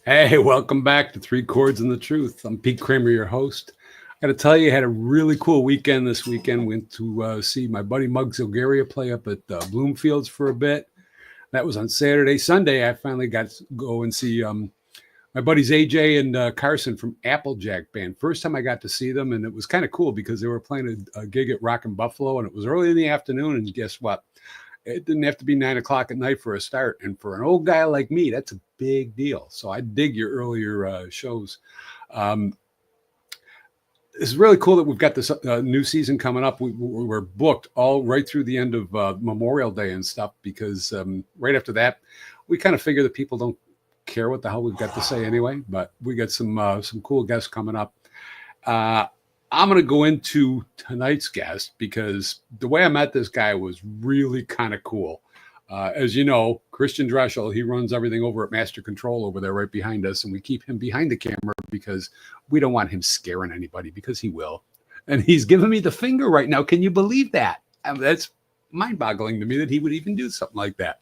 Hey, welcome back to Three Chords and the Truth. I'm Pete Kramer, your host. I got to tell you, I had a really cool weekend this weekend. Went to see my buddy Muggs Zilgaria play up at Bloomfields for a bit. That was on Saturday. Sunday, I finally got to go and see my buddies AJ and Carson from Applejack Band. First time I got to see them, and it was kind of cool because they were playing a gig at Rockin' Buffalo, and it was early in the afternoon, and guess what? It didn't have to be 9 o'clock at night for a start. And for an old guy like me, that's a big deal. So I dig your earlier shows. It's really cool that we've got this new season coming up. We're booked all right through the end of Memorial Day and stuff because right after that, we kind of figure that people don't care what the hell we've got to say anyway. But we got some cool guests coming up. I'm going to go into tonight's guest because the way I met this guy was really kind of cool. As you know, Christian Dreschel, he runs everything over at Master Control over there right behind us. And we keep him behind the camera because we don't want him scaring anybody because he will. And he's giving me the finger right now. Can you believe that? I mean, that's mind-boggling to me that he would even do something like that.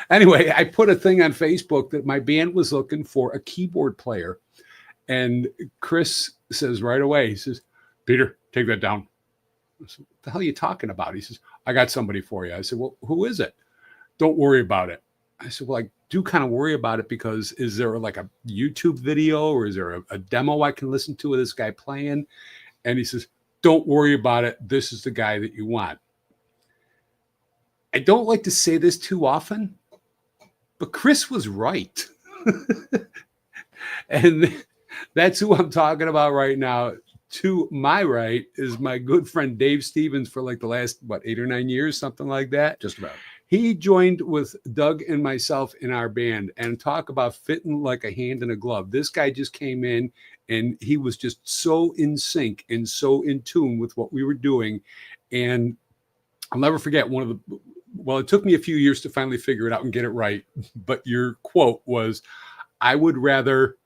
Anyway, I put a thing on Facebook that my band was looking for a keyboard player. And Chris says right away, he says, "Peter, take that down." I said, "What the hell are you talking about?" He says, "I got somebody for you." I said, "Well, who is it?" "Don't worry about it." I said, "Well, I do kind of worry about it because is there like a YouTube video or is there a demo I can listen to of this guy playing?" And he says, "Don't worry about it. This is the guy that you want." I don't like to say this too often, but Chris was right. And that's who I'm talking about right now. To my right is my good friend Dave Stevens for like the last, 8 or 9 years, something like that. Just about. He joined with Doug and myself in our band, and talk about fitting like a hand in a glove. This guy just came in and he was just so in sync and so in tune with what we were doing. And I'll never forget it took me a few years to finally figure it out and get it right. But your quote was, "I would rather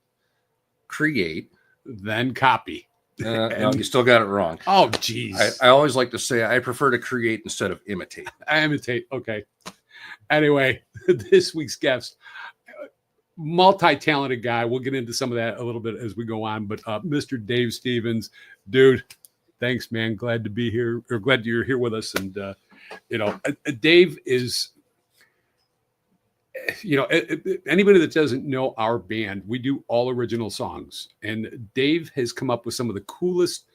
create than copy." No, you still got it wrong. Oh, geez. I always like to say I prefer to create instead of imitate. I imitate. Okay. Anyway, this week's guest, multi-talented guy. We'll get into some of that a little bit as we go on. But Mr. Dave Stevens, dude, thanks, man. Glad to be here, or glad you're here with us. And, Dave is, anybody that doesn't know our band, we do all original songs. And Dave has come up with some of the coolest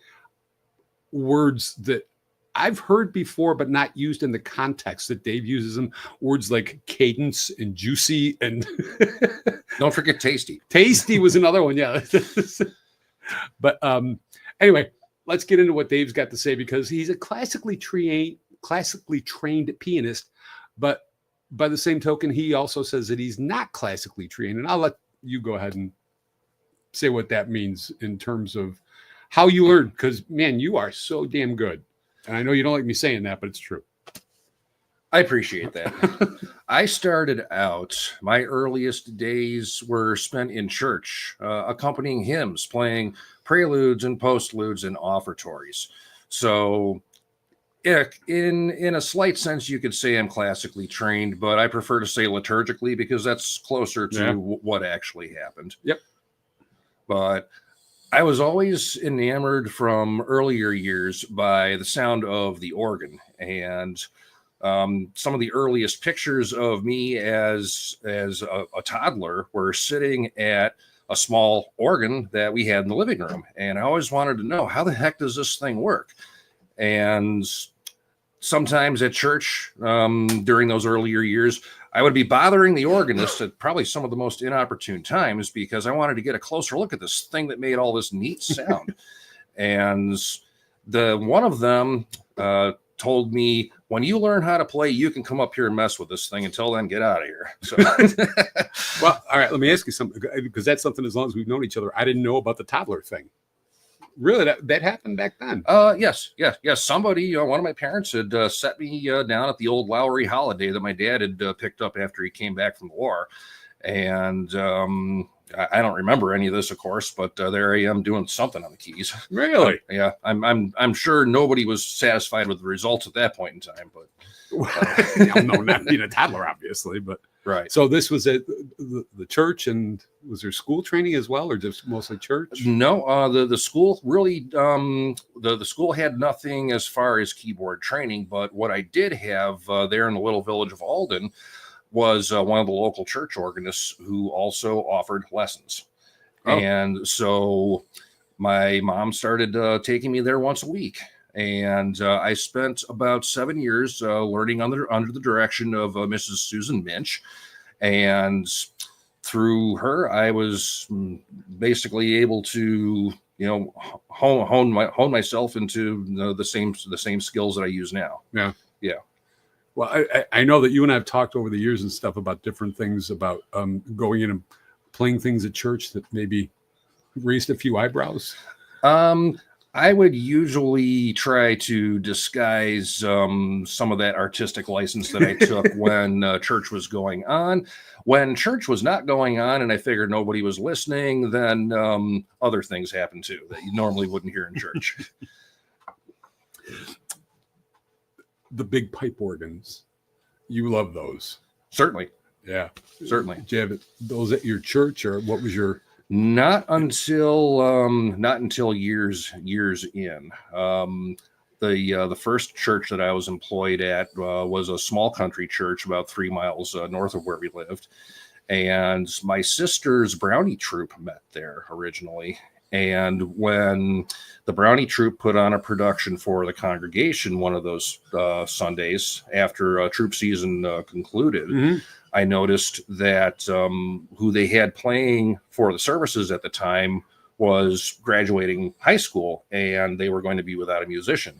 words that I've heard before, but not used in the context that Dave uses them. Words like cadence and juicy and don't forget tasty. Tasty was another one. Yeah. But anyway, let's get into what Dave's got to say because he's a classically trained pianist, but by the same token, he also says that he's not classically trained. And I'll let you go ahead and say what that means in terms of how you learned. Because, man, you are so damn good. And I know you don't like me saying that, but it's true. I appreciate that. I started out, my earliest days were spent in church, accompanying hymns, playing preludes and postludes and offertories. So yeah, in a slight sense, you could say I'm classically trained, but I prefer to say liturgically because that's closer to what actually happened. Yep. But I was always enamored from earlier years by the sound of the organ, and some of the earliest pictures of me as a toddler were sitting at a small organ that we had in the living room, and I always wanted to know, how the heck does this thing work? And sometimes at church, during those earlier years, I would be bothering the organist at probably some of the most inopportune times because I wanted to get a closer look at this thing that made all this neat sound. And one of them told me, "When you learn how to play, you can come up here and mess with this thing. Until then, get out of here." So, well, all right, let me ask you something, because that's something, as long as we've known each other, I didn't know about the toddler thing. Really, that happened back then? Yes. Somebody, one of my parents had set me down at the old Lowry holiday that my dad had picked up after he came back from the war, and I don't remember any of this, of course, but there I am doing something on the keys. Really? Yeah, I'm sure nobody was satisfied with the results at that point in time, but no, not being a toddler, obviously, but Right. So this was at the church, and was there school training as well, or just mostly church? No, the school really the school had nothing as far as keyboard training, but what I did have there in the little village of Alden was one of the local church organists who also offered lessons. Oh. And so my mom started taking me there once a week. And I spent about 7 years learning under the direction of Mrs. Susan Minch. And through her, I was basically able to, hone myself into the same skills that I use now. Yeah. Yeah. Well, I know that you and I have talked over the years and stuff about different things about going in and playing things at church that maybe raised a few eyebrows. I would usually try to disguise some of that artistic license that I took when church was going on. When church was not going on and I figured nobody was listening, then other things happened too that you normally wouldn't hear in church. The big pipe organs, you love those. Certainly. Yeah, certainly. Did you have those at your church, or what was your? Not until years in. The first church that I was employed at was a small country church about 3 miles north of where we lived, and my sister's Brownie troupe met there originally. And when the Brownie troupe put on a production for the congregation one of those Sundays after troop season concluded, Mm-hmm. I noticed that who they had playing for the services at the time was graduating high school, and they were going to be without a musician.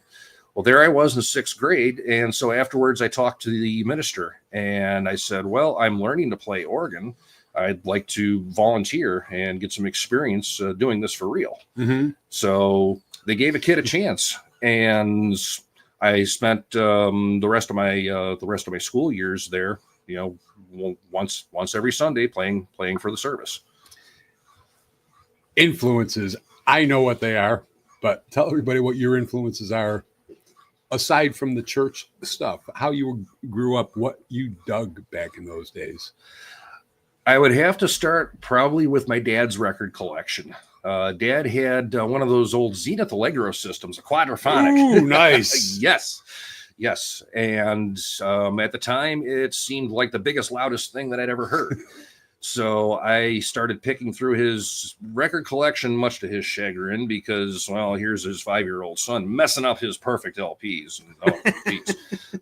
Well, there I was in 6th grade, and so afterwards I talked to the minister, and I said, well, I'm learning to play organ. I'd like to volunteer and get some experience doing this for real. Mm-hmm. So they gave a kid a chance, and I spent the rest of my school years there. Once every Sunday playing for the service. Influences, I know what they are, but tell everybody what your influences are aside from the church stuff. How you grew up, what you dug back in those days. I would have to start probably with my dad's record collection. Dad had one of those old Zenith Allegro systems, a quadraphonic. Ooh, nice. Yes. And at the time, it seemed like the biggest, loudest thing that I'd ever heard. So I started picking through his record collection, much to his chagrin, because, well, here's his 5-year-old son messing up his perfect LPs.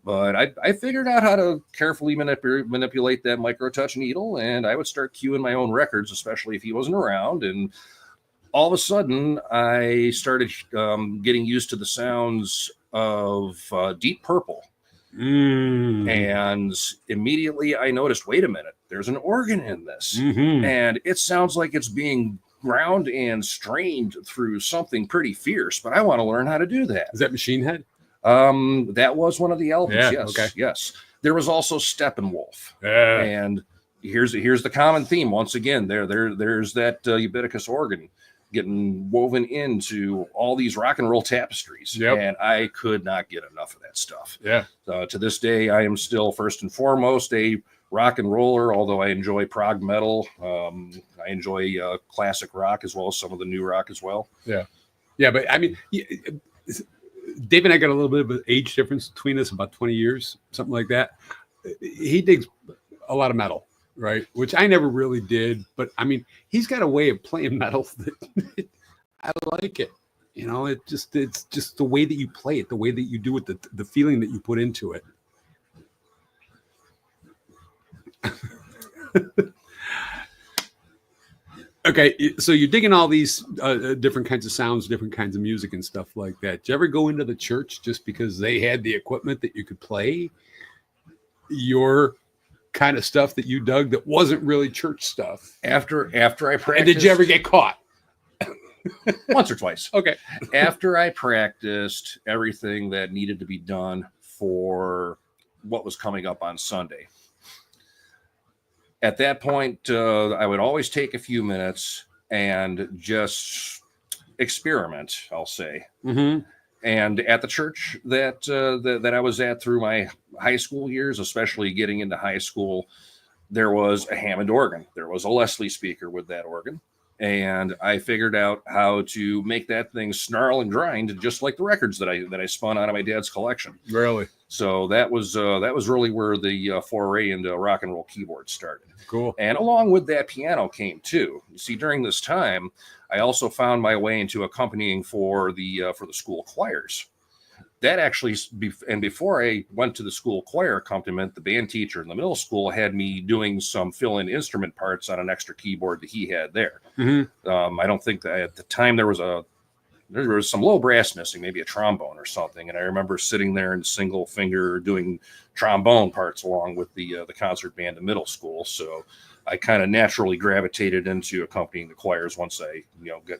But I figured out how to carefully manipulate that micro-touch needle, and I would start cueing my own records, especially if he wasn't around. And all of a sudden, I started getting used to the sounds of Deep Purple. And immediately I noticed, wait a minute, there's an organ in this. Mm-hmm. And it sounds like it's being ground and strained through something pretty fierce, but I want to learn how to do that. Is that Machine Head? That was one of the albums. Yeah, Yes. okay. Yes. There was also Steppenwolf. Yeah. And here's the common theme. Once again, there's that ubiquitous organ getting woven into all these rock and roll tapestries. Yep. And I could not get enough of that stuff. Yeah. To this day, I am still first and foremost a rock and roller, although I enjoy prog metal. I enjoy classic rock as well as some of the new rock as well. Yeah. Yeah, but I mean, Dave and I got a little bit of an age difference between us, about 20 years, something like that. He digs a lot of metal, right? Which I never really did, but I mean, he's got a way of playing metal that I like it. It's just the way that you play it, the way that you do it, the feeling that you put into it. Okay, so you're digging all these different kinds of sounds, different kinds of music and stuff like that. Did you ever go into the church just because they had the equipment that you could play your kind of stuff that you dug that wasn't really church stuff? After I practiced, and did you ever get caught? Once or twice. Okay. After I practiced everything that needed to be done for what was coming up on Sunday, at that point, I would always take a few minutes and just experiment, I'll say. Mm-hmm. And at the church that I was at through my high school years, especially getting into high school, there was a Hammond organ. There was a Leslie speaker with that organ. And I figured out how to make that thing snarl and grind just like the records that I spun out of my dad's collection. Really? So that was really where the foray into rock and roll keyboards started. Cool. And along with that, piano came too. You see, during this time, I also found my way into accompanying for the school choirs. That actually, and before I went to the school choir accompaniment, the band teacher in the middle school had me doing some fill-in instrument parts on an extra keyboard that he had there. I don't think that at the time there was some low brass missing, maybe a trombone or something. And I remember sitting there in single finger doing trombone parts along with the concert band in middle school. So I kind of naturally gravitated into accompanying the choirs once I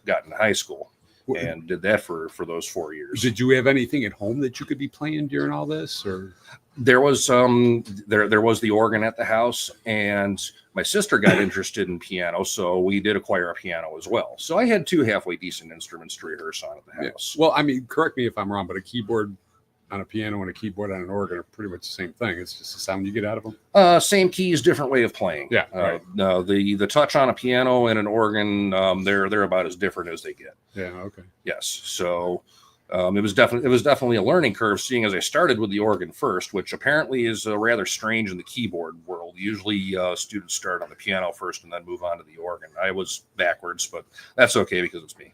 got into high school. And did that for those 4 years. Did you have anything at home that you could be playing during all this, or? There was there was the organ at the house, and my sister got interested in piano, so we did acquire a piano as well. So I had 2 halfway decent instruments to rehearse on at the house. Well, I mean, correct me if I'm wrong, but a keyboard on a piano and a keyboard on an organ are pretty much the same thing. It's just the sound you get out of them. Same keys, different way of playing. Yeah. Right. The touch on a piano and an organ, they're about as different as they get. Yeah. Okay. Yes. So it was definitely a learning curve, seeing as I started with the organ first, which apparently is rather strange in the keyboard world. Usually students start on the piano first and then move on to the organ. I was backwards, but that's okay because it's me.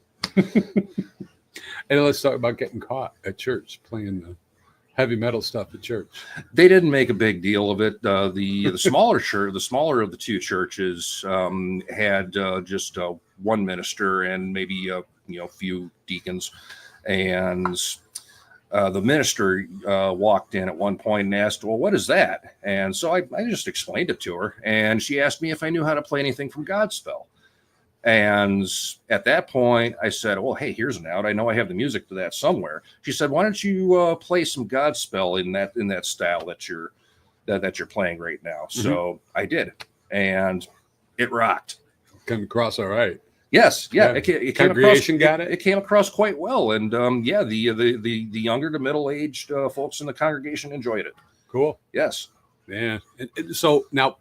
And let's talk about getting caught at church playing the heavy metal stuff at church. They didn't make a big deal of it. The smaller church, the smaller of the 2 churches, had just one minister and maybe a few deacons. And the minister walked in at one point and asked, "Well, what is that?" And so I just explained it to her, and she asked me if I knew how to play anything from Godspell. And at that point, I said, "Well, hey, here's an out. I know I have the music to that somewhere." She said, "Why don't you play some Godspell in that style that you're playing right now?" Mm-hmm. So I did, and it rocked. Came across all right. Yes, yeah. It came across, got it. It came across quite well, and the younger to middle aged folks in the congregation enjoyed it. Cool. Yes. Yeah. And so now,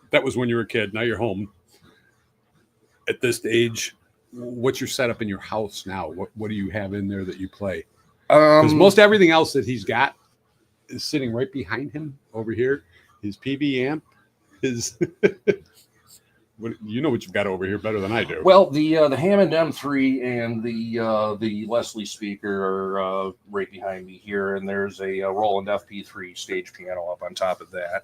that was when you were a kid. Now you're home. At this age, what's your setup in your house now? What do you have in there that you play? Because most everything else that he's got is sitting right behind him over here. His PV amp, his you know what you've got over here better than I do. Well, the Hammond M3 and the Leslie speaker are right behind me here, and there's a Roland FP3 stage piano up on top of that.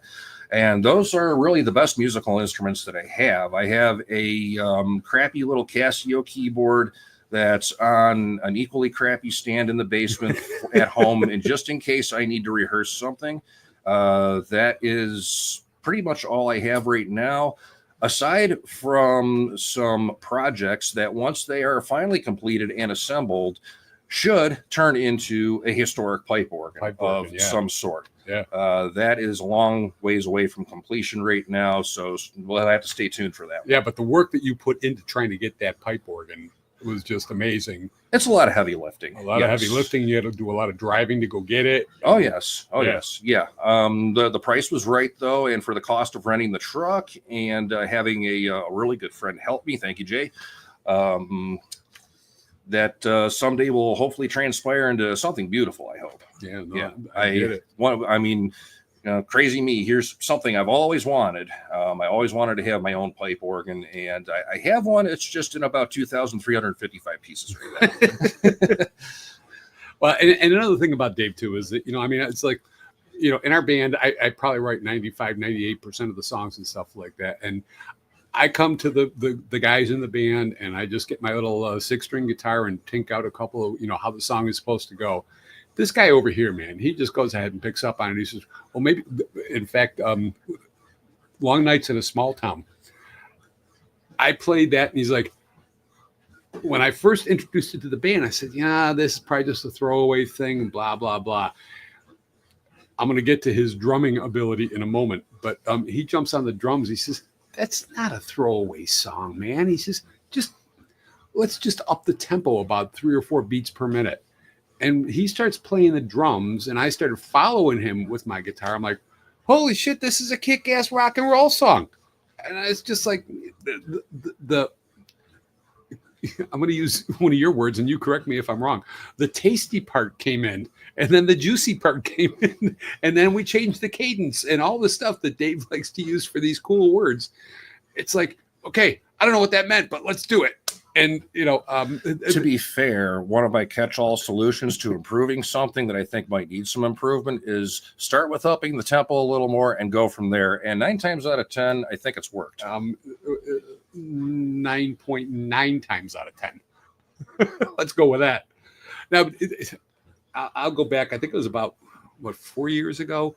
And those are really the best musical instruments that I have. I have a crappy little Casio keyboard that's on an equally crappy stand in the basement at home, and just in case I need to rehearse something. That is pretty much all I have right now, aside from some projects that once they are finally completed and assembled should turn into a historic pipe organ of some sort. Yeah. That is a long ways away from completion right now, so we'll have to stay tuned for that. Yeah, but the work that you put into trying to get that pipe organ was just amazing. It's a lot of heavy lifting. A lot of heavy lifting. You had to do a lot of driving to go get it. Oh, yes. Oh, yes. Yeah. The price was right, though, and for the cost of renting the truck and having a really good friend help me, thank you, Jay, that someday will hopefully transpire into something beautiful, I hope. Yeah, no, yeah. I get it. Crazy me. Here's something I've always wanted. I always wanted to have my own pipe organ, and I have one. It's just in about 2,355 pieces right now. Well, and another thing about Dave, too, is that, it's like, in our band, I probably write 95, 98% of the songs and stuff like that. And I come to the guys in the band, and I just get my little 6-string guitar and tink out a couple of, how the song is supposed to go. This guy over here, man, he just goes ahead and picks up on it. He says, well, maybe, in fact, Long Nights in a Small Town. I played that, and he's like, when I first introduced it to the band, I said, yeah, this is probably just a throwaway thing, blah, blah, blah. I'm going to get to his drumming ability in a moment, but he jumps on the drums. He says, that's not a throwaway song, man. He says, let's just up the tempo about 3 or 4 beats per minute. And he starts playing the drums, and I started following him with my guitar. I'm like, holy shit, this is a kick-ass rock and roll song. And it's just like the I'm going to use one of your words, and you correct me if I'm wrong. The tasty part came in, and then the juicy part came in, and then we changed the cadence and all the stuff that Dave likes to use for these cool words. It's like, okay, I don't know what that meant, but let's do it. And, to be fair, one of my catch-all solutions to improving something that I think might need some improvement is start with upping the tempo a little more and go from there. And 9 times out of 10, I think it's worked. 9.9 times out of 10. Let's go with that. Now, I'll go back. I think it was about, 4 years ago?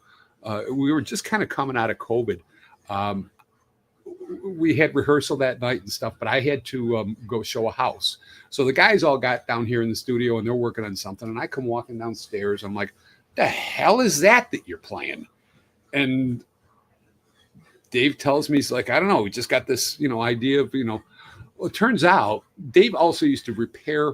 We were just kind of coming out of COVID. We had rehearsal that night and stuff, but I had to go show a house. So the guys all got down here in the studio and they're working on something. And I come walking downstairs. I'm like, the hell is that you're playing? And Dave tells me, he's like, I don't know. We just got this, idea of, well, it turns out Dave also used to repair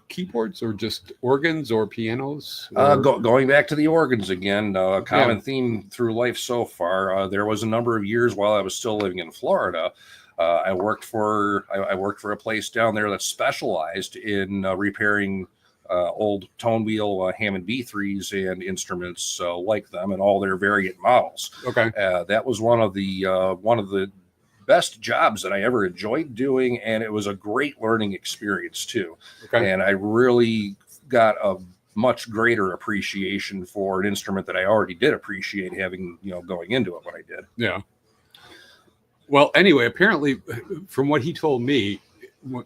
keyboards or just organs or pianos. Going back to the organs again, a common theme through life so far. There was a number of years while I was still living in Florida. I worked for a place down there that specialized in repairing old tone wheel Hammond B3s and instruments like them and all their variant models. Okay, that was one of the best jobs that I ever enjoyed doing, and it was a great learning experience too. Okay. And I really got a much greater appreciation for an instrument that I already did appreciate having, going into it when I did. Yeah. Well, anyway, apparently from what he told me,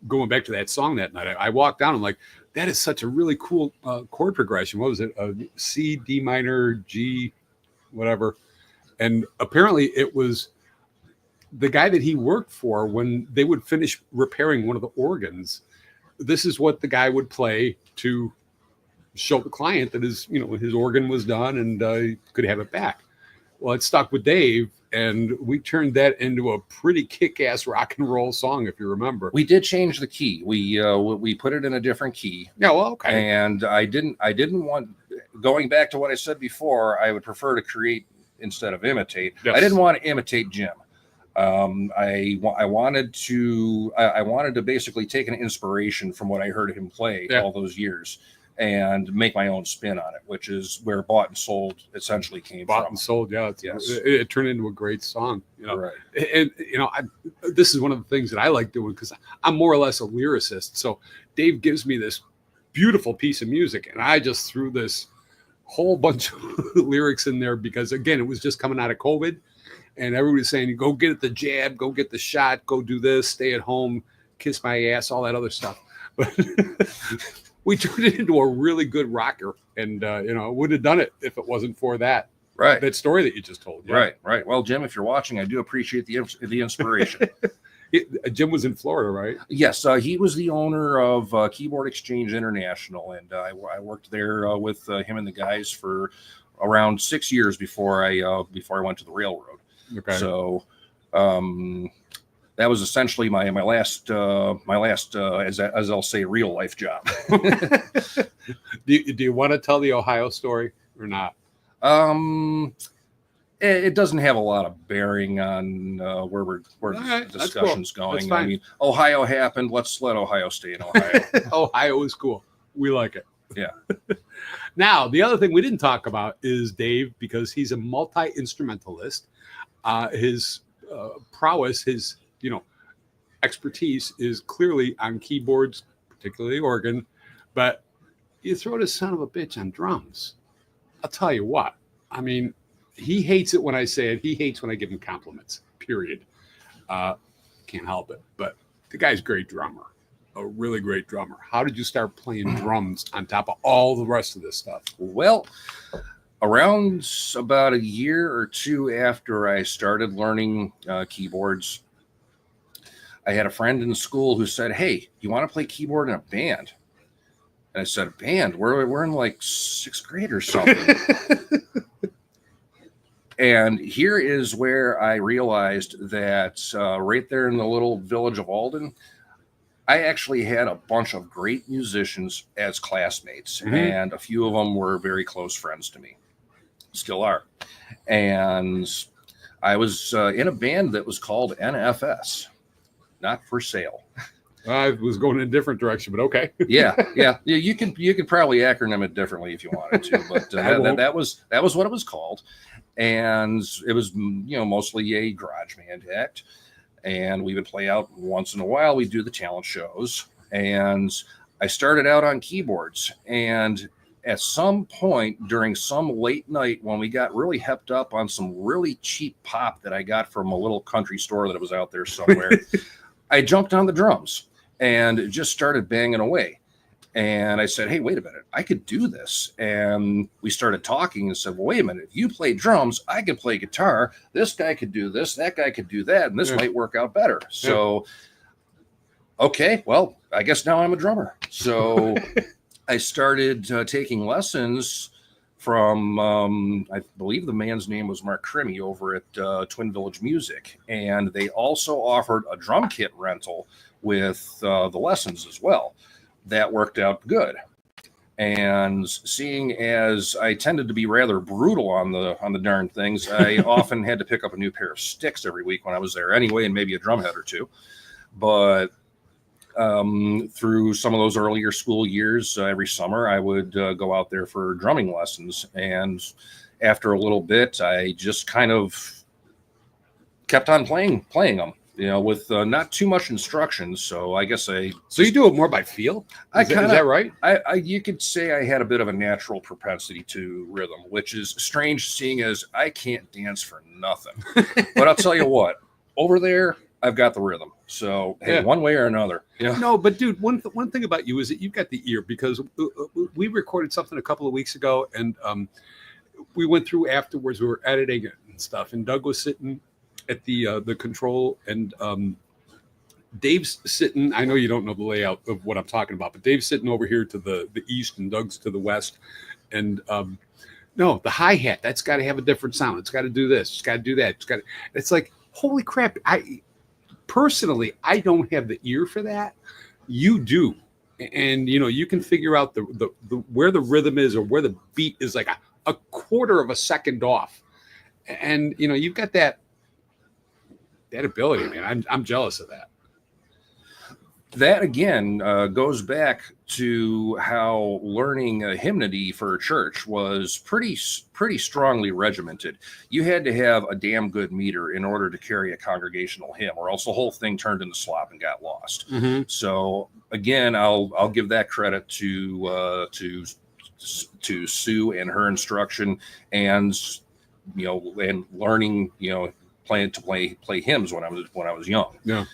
going back to that song that night, I walked down, I'm like, that is such a really cool chord progression. What was it? C, D minor, G, whatever. And apparently it was the guy that he worked for, when they would finish repairing one of the organs, this is what the guy would play to show the client that his organ was done and could have it back. Well, it stuck with Dave, and we turned that into a pretty kick-ass rock and roll song, if you remember. We did change the key. We put it in a different key. Yeah, well, okay. And I didn't want, going back to what I said before, I would prefer to create instead of imitate. Yes. I didn't want to imitate Jim. I wanted to basically take an inspiration from what I heard him play all those years and make my own spin on it, which is where Bought and Sold essentially came from. Bought and Sold, yeah. Yes. It turned into a great song. Right. And, this is one of the things that I like doing because I'm more or less a lyricist. So Dave gives me this beautiful piece of music, and I just threw this whole bunch of lyrics in there because, again, it was just coming out of COVID. And everybody's saying, go get the jab, go get the shot, go do this, stay at home, kiss my ass, all that other stuff. But we turned it into a really good rocker. And, wouldn't have done it if it wasn't for that. Right. That story that you just told. Yeah. Right. Well, Jim, if you're watching, I do appreciate the inspiration. Jim was in Florida, right? Yes. He was the owner of Keyboard Exchange International. And I worked there with him and the guys for around 6 years before I went to the railroad. Okay. So that was essentially my last as I'll say real life job. Do you want to tell the Ohio story or not? It doesn't have a lot of bearing on where the discussion's going. I mean, Ohio happened. Let's let Ohio stay in Ohio. Ohio is cool. We like it. Yeah. Now, the other thing we didn't talk about is Dave, because he's a multi-instrumentalist. His prowess, his expertise is clearly on keyboards, particularly organ, but you throw this son of a bitch on drums. I'll tell you what. I mean, he hates it when I say it. He hates when I give him compliments, period. Can't help it. But the guy's a great drummer, a really great drummer. How did you start playing drums on top of all the rest of this stuff? Well, around about a year or two after I started learning keyboards, I had a friend in school who said, "Hey, you want to play keyboard in a band?" And I said, "A band? We're in like 6th grade or something." And here is where I realized that right there in the little village of Alden, I actually had a bunch of great musicians as classmates, and a few of them were very close friends to me. Still are. And I was in a band that was called NFS, Not For Sale. I was going in a different direction, but okay. yeah. You could probably acronym it differently if you wanted to, but that was what it was called, and it was mostly a garage band act, and we would play out once in a while. We'd do the talent shows, and I started out on keyboards, and at some point during some late night when we got really hepped up on some really cheap pop that I got from a little country store that was out there somewhere, I jumped on the drums and just started banging away. And I said, hey, wait a minute, I could do this. And we started talking and said, well, wait a minute, if you play drums, I could play guitar. This guy could do this, that guy could do that, and this might work out better. So, okay, well, I guess now I'm a drummer. So I started taking lessons from, I believe the man's name was Mark Crimmy over at Twin Village Music. And they also offered a drum kit rental with the lessons as well. That worked out good. And seeing as I tended to be rather brutal on the darn things, I often had to pick up a new pair of sticks every week when I was there anyway, and maybe a drum head or two. But through some of those earlier school years, every summer I would go out there for drumming lessons. And after a little bit, I just kind of kept on playing them. With not too much instruction. So I guess So you do it more by feel? Is that right? You could say I had a bit of a natural propensity to rhythm, which is strange seeing as I can't dance for nothing. But I'll tell you what, over there, I've got the rhythm. So hey, one way or another. Yeah. No, but dude, one thing about you is that you've got the ear, because we recorded something a couple of weeks ago, and we went through afterwards. We were editing it and stuff, and Doug was sitting at the control, and Dave's sitting. I know you don't know the layout of what I'm talking about, but Dave's sitting over here to the east, and Doug's to the west. And no, the hi-hat, that's got to have a different sound. It's got to do this. It's got to do that. It's like, holy crap! I personally don't have the ear for that. You do, and you can figure out the where the rhythm is, or where the beat is, like a quarter of a second off, and you've got that ability, man. I'm jealous of that. That again goes back to how learning a hymnody for church was pretty strongly regimented. You had to have a damn good meter in order to carry a congregational hymn, or else the whole thing turned into slop and got lost. Mm-hmm. So again, I'll give that credit to Sue and her instruction, and and learning playing to play hymns when I was young. Yeah.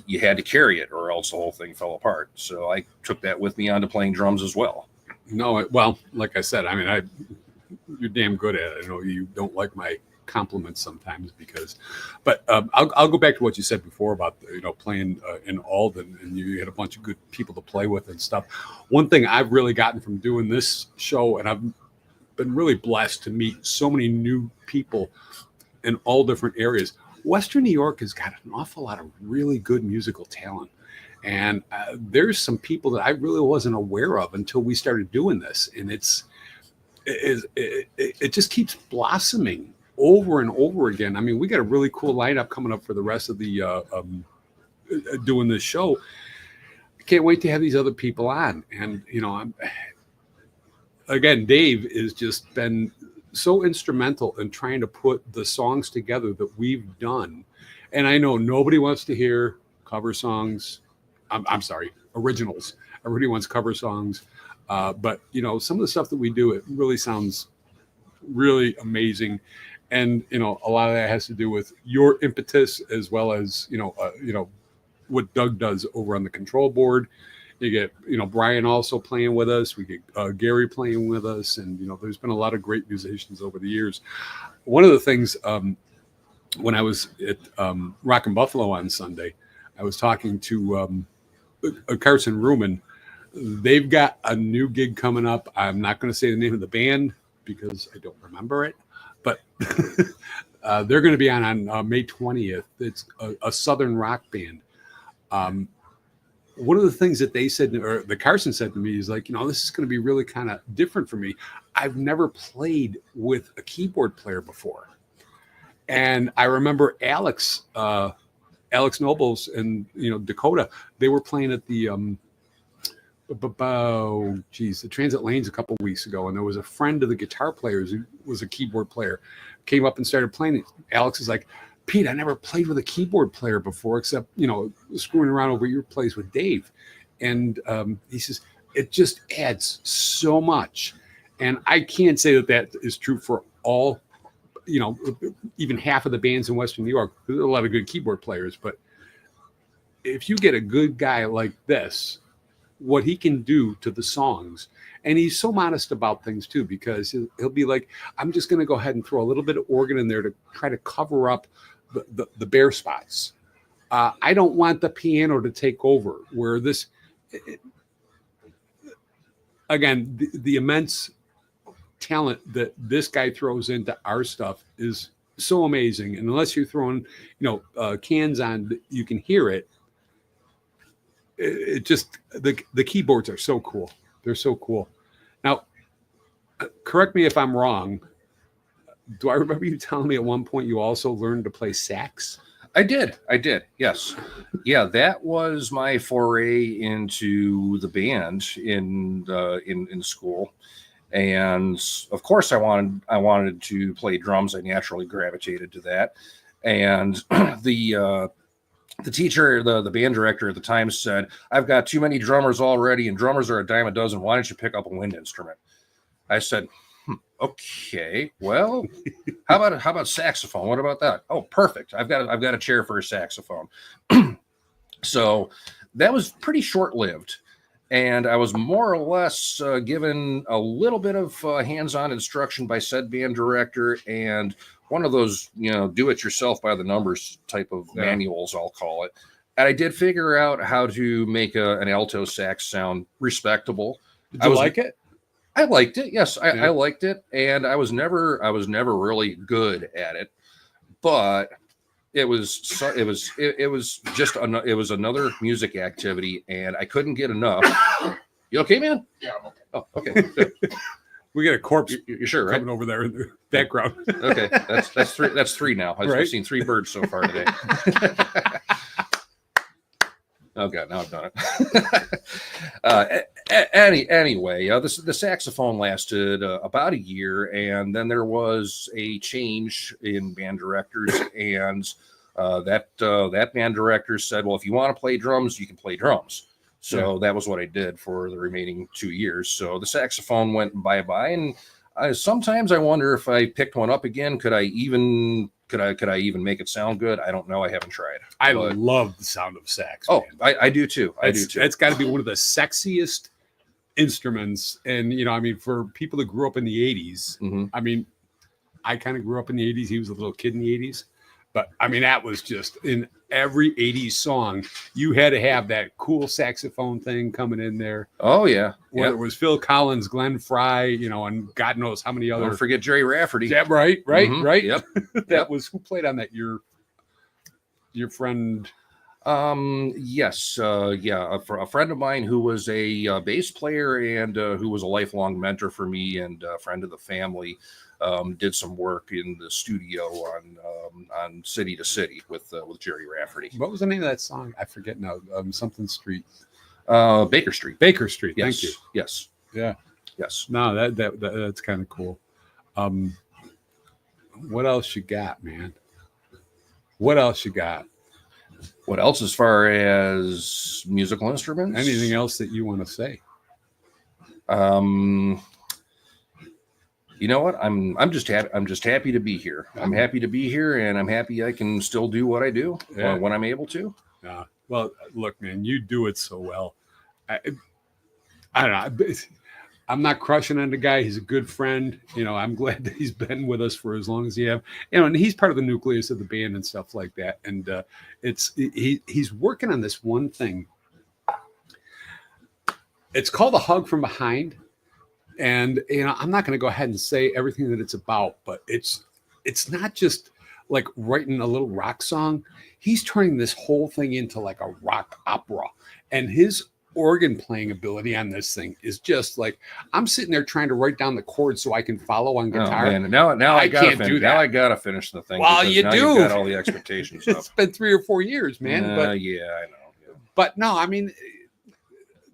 You had to carry it, or else the whole thing fell apart. So I took that with me onto playing drums as well. No, well, like I said, I mean, you're damn good at it. I know you don't like my compliments sometimes, but I'll go back to what you said before about playing in Alden, and you had a bunch of good people to play with and stuff. One thing I've really gotten from doing this show, and I've been really blessed to meet so many new people in all different areas. Western New York has got an awful lot of really good musical talent. And there's some people that I really wasn't aware of until we started doing this. And it just keeps blossoming over and over again. I mean, we got a really cool lineup coming up for the rest of the doing this show. I can't wait to have these other people on. And, again, Dave has just been so instrumental in trying to put the songs together that we've done. And I know nobody wants to hear cover songs. I'm sorry, originals. Everybody wants cover songs. But some of the stuff that we do, it really sounds really amazing. And, a lot of that has to do with your impetus, as well as, what Doug does over on the control board. You get, Brian also playing with us. We get Gary playing with us. And, there's been a lot of great musicians over the years. One of the things, when I was at Rockin' Buffalo on Sunday, I was talking to Carson Ruman. They've got a new gig coming up. I'm not going to say the name of the band because I don't remember it. But they're going to be on May 20th. It's a Southern rock band. one of the things that they said, or the Carson said to me, is like, this is going to be really kind of different for me. I've never played with a keyboard player before. And I remember Alex Nobles and, Dakota, they were playing at the, the Transit Lanes a couple weeks ago. And there was a friend of the guitar players who was a keyboard player, came up and started playing. Alex is like, Pete, I never played with a keyboard player before, except, screwing around over your place with Dave. And he says, it just adds so much. And I can't say that is true for all, even half of the bands in Western New York. There's a lot of good keyboard players. But if you get a good guy like this, what he can do to the songs, and he's so modest about things too, because he'll be like, I'm just going to go ahead and throw a little bit of organ in there to try to cover up the bare spots. I don't want the piano to take over, where this, again, the immense talent that this guy throws into our stuff is so amazing. And unless you're throwing, cans on, you can hear it. It just, the keyboards are so cool. They're so cool. Now, correct me if I'm wrong. Do I remember you telling me at one point you also learned to play sax? I did. Yes. Yeah. That was my foray into the band in school. And of course I wanted to play drums. I naturally gravitated to that. And the teacher, the band director at the time said, I've got too many drummers already, and drummers are a dime a dozen. Why don't you pick up a wind instrument? I said, okay, well, how about saxophone? What about that? Oh, perfect. I've got a chair for a saxophone. So that was pretty short-lived. And I was more or less given a little bit of hands-on instruction by said band director, and one of those, do it yourself by the numbers type of manuals, I'll call it. And I did figure out how to make an alto sax sound respectable. Did you like it? I liked it. Yes, I liked it, and I was never really good at it, but it was another music activity, and I couldn't get enough. You okay, man? Yeah, I'm okay. Oh, okay. Good. We got a corpse. You're sure, right? Coming over there in the background. Okay, that's three now. I've seen 3 birds so far today. Oh God, now I've done it. Anyway, the saxophone lasted about a year, and then there was a change in band directors, and that band director said, "Well, if you want to play drums, you can play drums." So that was what I did for the remaining 2 years. So the saxophone went bye-bye, and sometimes I wonder if I picked one up again, could I even make it sound good? I don't know. I haven't tried. I love the sound of sax. Oh, I do too. It's got to be one of the sexiest instruments. And, for people that grew up in the 80s, I kind of grew up in the 80s. He was a little kid in the 80s. But, that was just in every 80s song, you had to have that cool saxophone thing coming in there. Oh, yeah. Whether it was Phil Collins, Glenn Fry, and God knows how many other. Don't forget Jerry Rafferty. Yeah, right. Yep. That was, who played on that? Your friend. Yes. A friend of mine who was a bass player and who was a lifelong mentor for me and a friend of the family. Did some work in the studio on City to City with Jerry Rafferty. What was the name of that song? I forget now. Something Street. Baker Street. Baker Street. Yes. Thank you. Yes. Yeah. Yes. No, that's kind of cool. What else you got, man? What else you got? What else as far as musical instruments? Anything else that you want to say? You know what? I'm just happy to be here. I'm happy to be here, and I'm happy I can still do what I do when I'm able to. Well, look, man, you do it so well. I don't know. I'm not crushing on the guy. He's a good friend. I'm glad that he's been with us for as long as he have. And he's part of the nucleus of the band and stuff like that. And he's working on this one thing. It's called A Hug from Behind. And I'm not going to go ahead and say everything that it's about, but it's not just like writing a little rock song. He's turning this whole thing into like a rock opera. And his organ playing ability on this thing is just like, I'm sitting there trying to write down the chords so I can follow on guitar. Oh, man. Now I can't do that. Now I gotta finish the thing. Well, because you now do. You've got all the expectations It's up. been 3 or 4 years, man. But yeah, I know. Yeah. But no, I mean,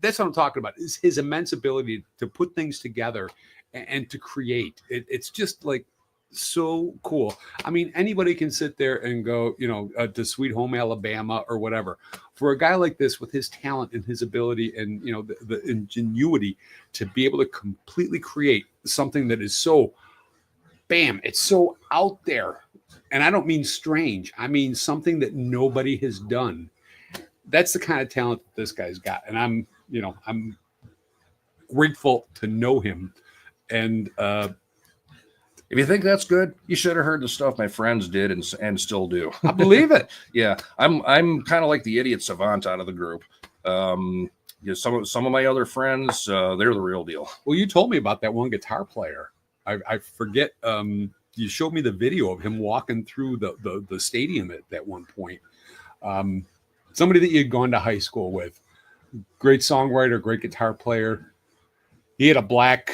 that's what I'm talking about, is his immense ability to put things together and to create. It's just like so cool. I mean, anybody can sit there and go, to Sweet Home Alabama or whatever. For a guy like this, with his talent and his ability and, the ingenuity to be able to completely create something that is so, bam, it's so out there. And I don't mean strange. I mean something that nobody has done. That's the kind of talent that this guy's got. And I'm grateful to know him. And if you think that's good, you should have heard the stuff my friends did and still do. I believe it. Yeah, I'm kind of like the idiot savant out of the group. Some of my other friends, they're the real deal. Well, you told me about that one guitar player. I forget. You showed me the video of him walking through the stadium at that one point. Somebody that you'd gone to high school with. Great songwriter, great guitar player. He had a black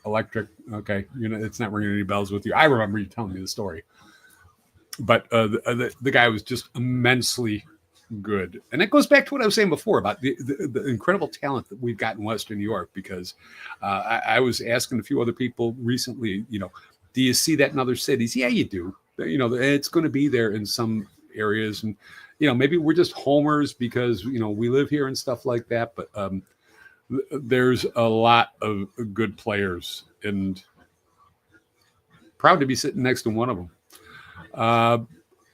electric. Okay, it's not ringing any bells with you. I remember you telling me the story. But the guy was just immensely good. And it goes back to what I was saying before about the incredible talent that we've got in Western New York, because I was asking a few other people recently, do you see that in other cities? Yeah, you do. It's going to be there in some areas. And, maybe we're just homers because, we live here and stuff like that. But there's a lot of good players, and proud to be sitting next to one of them.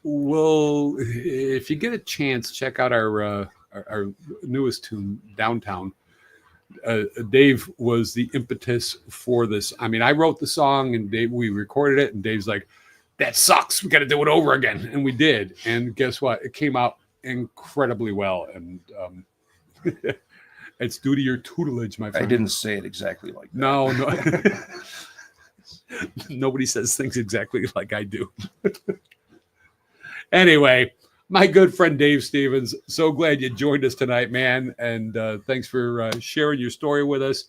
Well, if you get a chance, check out our newest tune, Downtown. Dave was the impetus for this. I mean, I wrote the song and we recorded it, and Dave's like, that sucks. We got to do it over again. And we did. And guess what? It came out incredibly well. And it's due to your tutelage, my friend. I didn't say it exactly like that. No. Nobody says things exactly like I do. Anyway, my good friend Dave Stevens, so glad you joined us tonight, man. And thanks for sharing your story with us.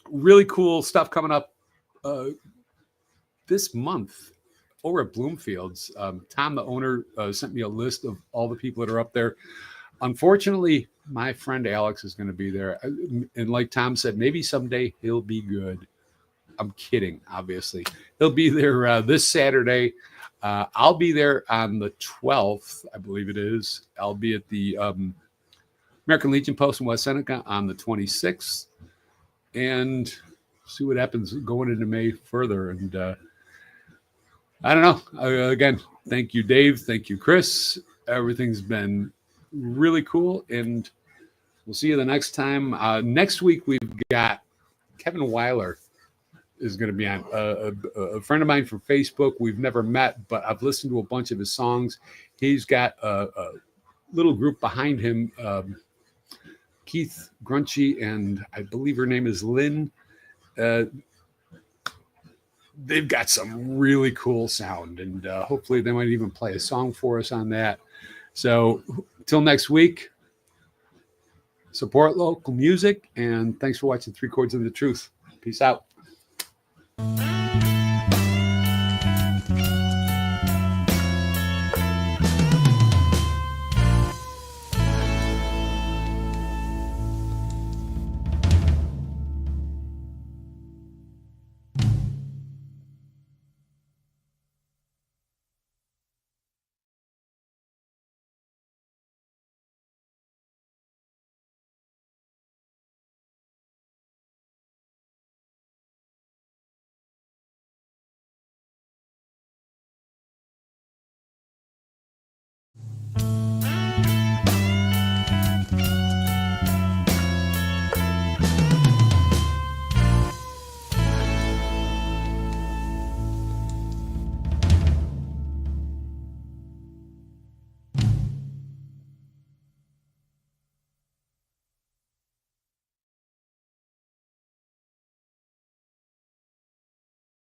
Really cool stuff coming up this month over at Bloomfield's. Tom, the owner, sent me a list of all the people that are up there. Unfortunately, my friend Alex is going to be there. And like Tom said, maybe someday he'll be good. I'm kidding, obviously. He'll be there this Saturday. I'll be there on the 12th, I believe it is. I'll be at the American Legion Post in West Seneca on the 26th. And see what happens going into May further. And I don't know. Again, thank you, Dave. Thank you, Chris. Everything's been really cool. And we'll see you the next time. Next week, we've got Kevin Weiler is going to be on. A friend of mine from Facebook. We've never met, but I've listened to a bunch of his songs. He's got a little group behind him, Keith Grunchy, and I believe her name is Lynn. They've got some really cool sound, and hopefully they might even play a song for us on that. So until next week, support local music, and thanks for watching 3 Chords of the Truth. Peace out.